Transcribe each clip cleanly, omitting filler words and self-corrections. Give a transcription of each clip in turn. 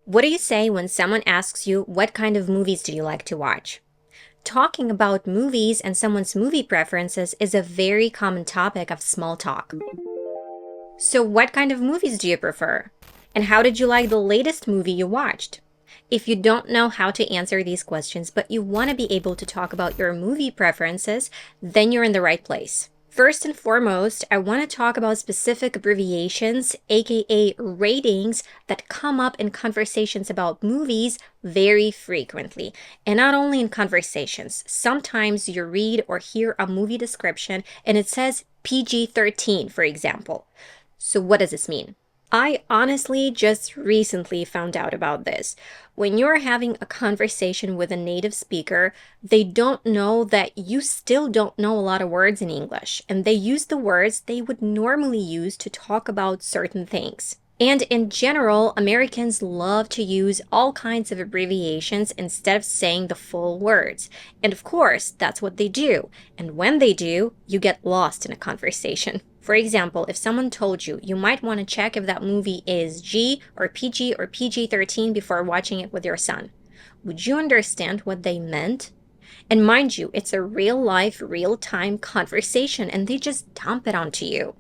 What do you say when someone asks you, what kind of movies do you like to watch? Talking about movies and someone's movie preferences is a very common topic of small talk. So what kind of movies do you prefer? And how did you like the latest movie you watched? If you don't know how to answer these questions, but you want to be able to talk about your movie preferences, then you're in the right place. First and foremost, I want to talk about specific abbreviations, aka ratings, that come up in conversations about movies very frequently. And not only in conversations, sometimes you read or hear a movie description and it says PG-13, for example. So what does this mean? I honestly just recently found out about this. When you're having a conversation with a native speaker, they don't know that you still don't know a lot of words in English, and they use the words they would normally use to talk about certain things. And in general, Americans love to use all kinds of abbreviations instead of saying the full words. And of course, that's what they do. And when they do, you get lost in a conversation. For example, if someone told you, you might want to check if that movie is G or PG-13 before watching it with your son. Would you understand what they meant? And mind you, it's a real-life, real-time conversation, and they just dump it onto you.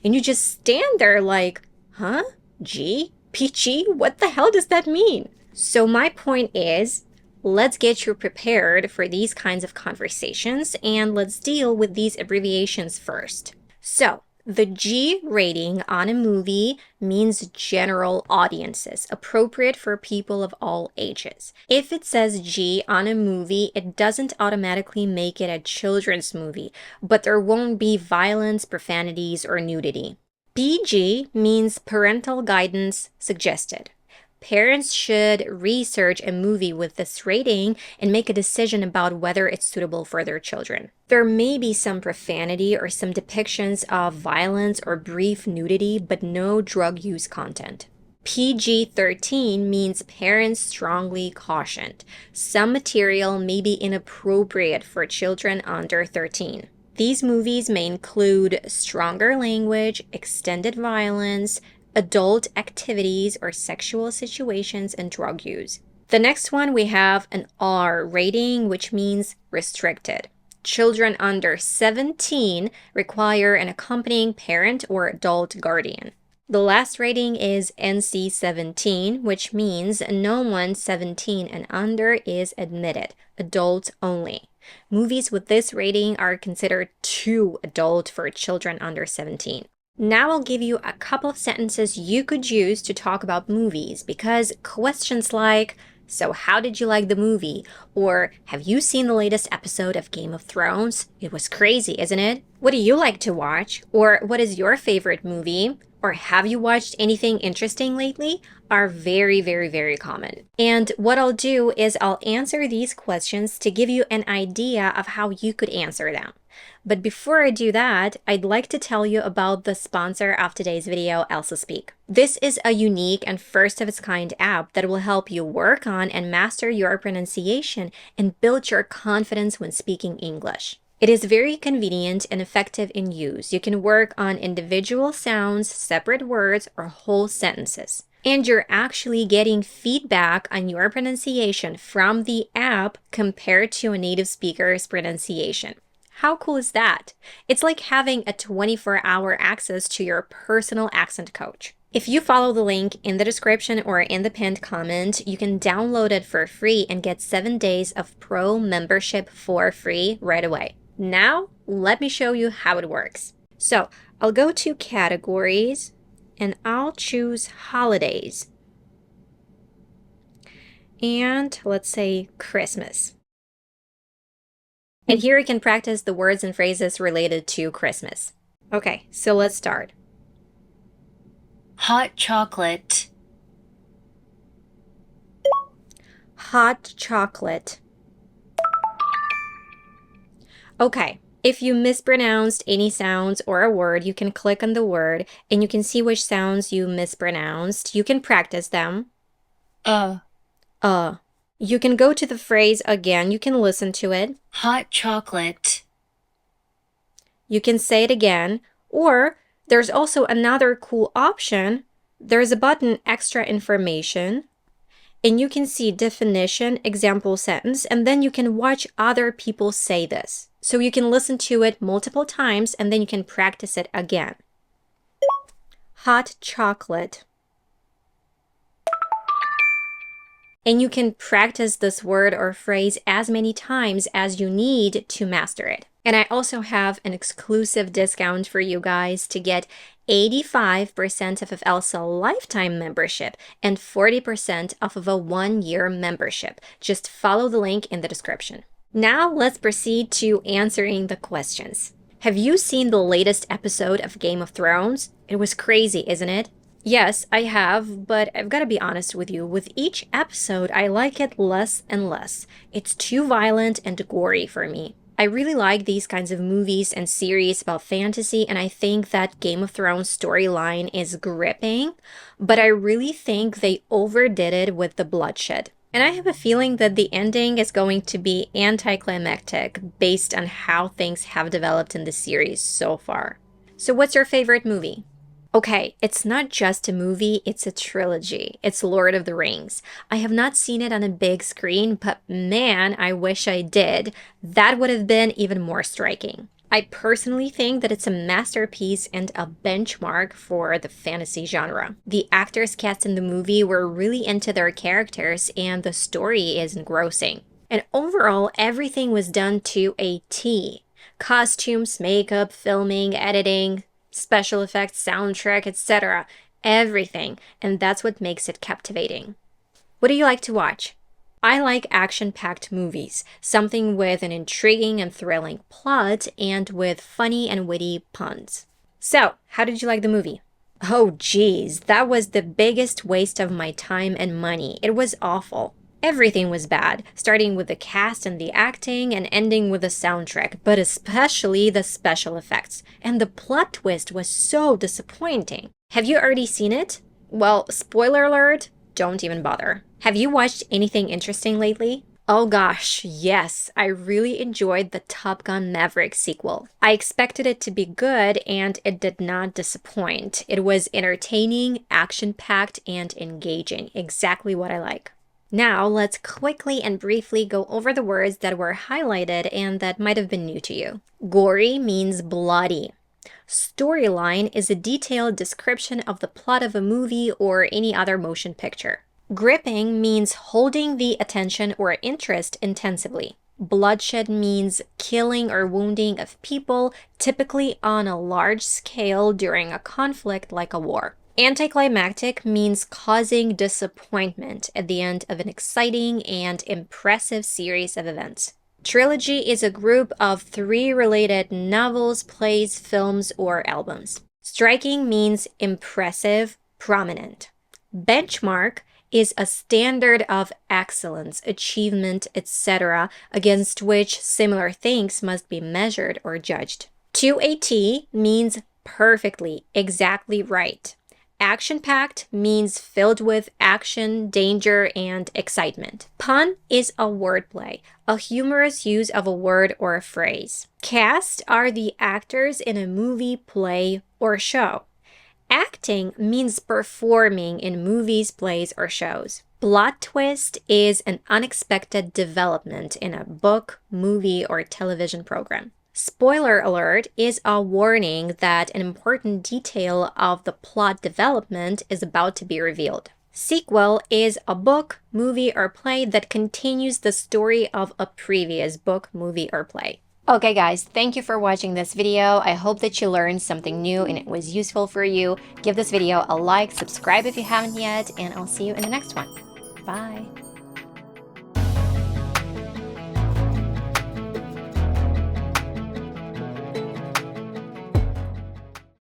And you just stand there like, huh? G? PG? What the hell does that mean? So my point is, let's get you prepared for these kinds of conversations, and let's deal with these abbreviations first. So, the G rating on a movie means general audiences, appropriate for people of all ages. If it says G on a movie, it doesn't automatically make it a children's movie, but there won't be violence, profanities, or nudity. PG means parental guidance suggested. Parents should research a movie with this rating and make a decision about whether it's suitable for their children. There may be some profanity or some depictions of violence or brief nudity, but no drug use content. PG-13 means parents strongly cautioned. Some material may be inappropriate for children under 13. These movies may include stronger language, extended violence, adult activities or sexual situations, and drug use. The next one, we have an R rating, which means restricted. Children under 17 require an accompanying parent or adult guardian. The last rating is NC-17, which means no one 17 and under is admitted, adults only. Movies with this rating are considered too adult for children under 17. Now I'll give you a couple of sentences you could use to talk about movies, because questions like, so how did you like the movie? Or have you seen the latest episode of Game of Thrones? It was crazy, isn't it? What do you like to watch? Or what is your favorite movie? Or have you watched anything interesting lately? Are very, very, very common. And what I'll do is I'll answer these questions to give you an idea of how you could answer them. But before I do that, I'd like to tell you about the sponsor of today's video, Elsa Speak. This is a unique and first of its kind app that will help you work on and master your pronunciation and build your confidence when speaking English. It is very convenient and effective in use. You can work on individual sounds, separate words, or whole sentences. And you're actually getting feedback on your pronunciation from the app compared to a native speaker's pronunciation. How cool is that? It's like having a 24-hour access to your personal accent coach. If you follow the link in the description or in the pinned comment, you can download it for free and get 7 days of pro membership for free right away. Now, let me show you how it works. So, I'll go to categories and I'll choose holidays. And let's say Christmas. And here you can practice the words and phrases related to Christmas. Okay, so let's start. Hot chocolate. Hot chocolate. Okay, if you mispronounced any sounds or a word, you can click on the word and you can see which sounds you mispronounced. You can practice them. You can go to the phrase again. You can listen to it. Hot chocolate. You can say it again. Or there's also another cool option. There's a button, extra information. And you can see definition, example sentence, and then you can watch other people say this. So you can listen to it multiple times and then you can practice it again. Hot chocolate. And you can practice this word or phrase as many times as you need to master it. And I also have an exclusive discount for you guys to get 85% off of Elsa lifetime membership and 40% off of a 1-year membership. Just follow the link in the description. Now let's proceed to answering the questions. Have you seen the latest episode of Game of Thrones? It was crazy, isn't it? Yes, I have, but I've got to be honest with you. With each episode, I like it less and less. It's too violent and gory for me. I really like these kinds of movies and series about fantasy, and I think that Game of Thrones storyline is gripping, but I really think they overdid it with the bloodshed. And I have a feeling that the ending is going to be anticlimactic based on how things have developed in the series so far. So what's your favorite movie? Okay, it's not just a movie, it's a trilogy. It's Lord of the Rings. I have not seen it on a big screen, but man, I wish I did. That would have been even more striking. I personally think that it's a masterpiece and a benchmark for the fantasy genre. The actors cast in the movie were really into their characters and the story is engrossing. And overall, everything was done to a T. Costumes, makeup, filming, editing, special effects, soundtrack, etc. Everything. And that's what makes it captivating. What do you like to watch? I like action-packed movies, something with an intriguing and thrilling plot and with funny and witty puns. So, how did you like the movie? Oh geez, that was the biggest waste of my time and money. It was awful. Everything was bad, starting with the cast and the acting and ending with the soundtrack, but especially the special effects. And the plot twist was so disappointing. Have you already seen it? Well, spoiler alert, don't even bother. Have you watched anything interesting lately? Oh gosh, yes, I really enjoyed the Top Gun Maverick sequel. I expected it to be good and it did not disappoint. It was entertaining, action-packed, and engaging, exactly what I like. Now, let's quickly and briefly go over the words that were highlighted and that might have been new to you. Gory means bloody. Storyline is a detailed description of the plot of a movie or any other motion picture. Gripping means holding the attention or interest intensively. Bloodshed means killing or wounding of people, typically on a large scale during a conflict like a war. Anticlimactic means causing disappointment at the end of an exciting and impressive series of events. Trilogy is a group of 3 related novels, plays, films, or albums. Striking means impressive, prominent. Benchmark is a standard of excellence, achievement, etc., against which similar things must be measured or judged. To a T means perfectly, exactly right. Action-packed means filled with action, danger, and excitement. Pun is a wordplay, a humorous use of a word or a phrase. Cast are the actors in a movie, play, or show. Acting means performing in movies, plays, or shows. Plot twist is an unexpected development in a book, movie, or television program. Spoiler alert is a warning that an important detail of the plot development is about to be revealed. Sequel is a book, movie, or play that continues the story of a previous book, movie, or play. Okay guys, thank you for watching this video. I hope that you learned something new and it was useful for you. Give this video a like, subscribe if you haven't yet, and I'll see you in the next one. Bye!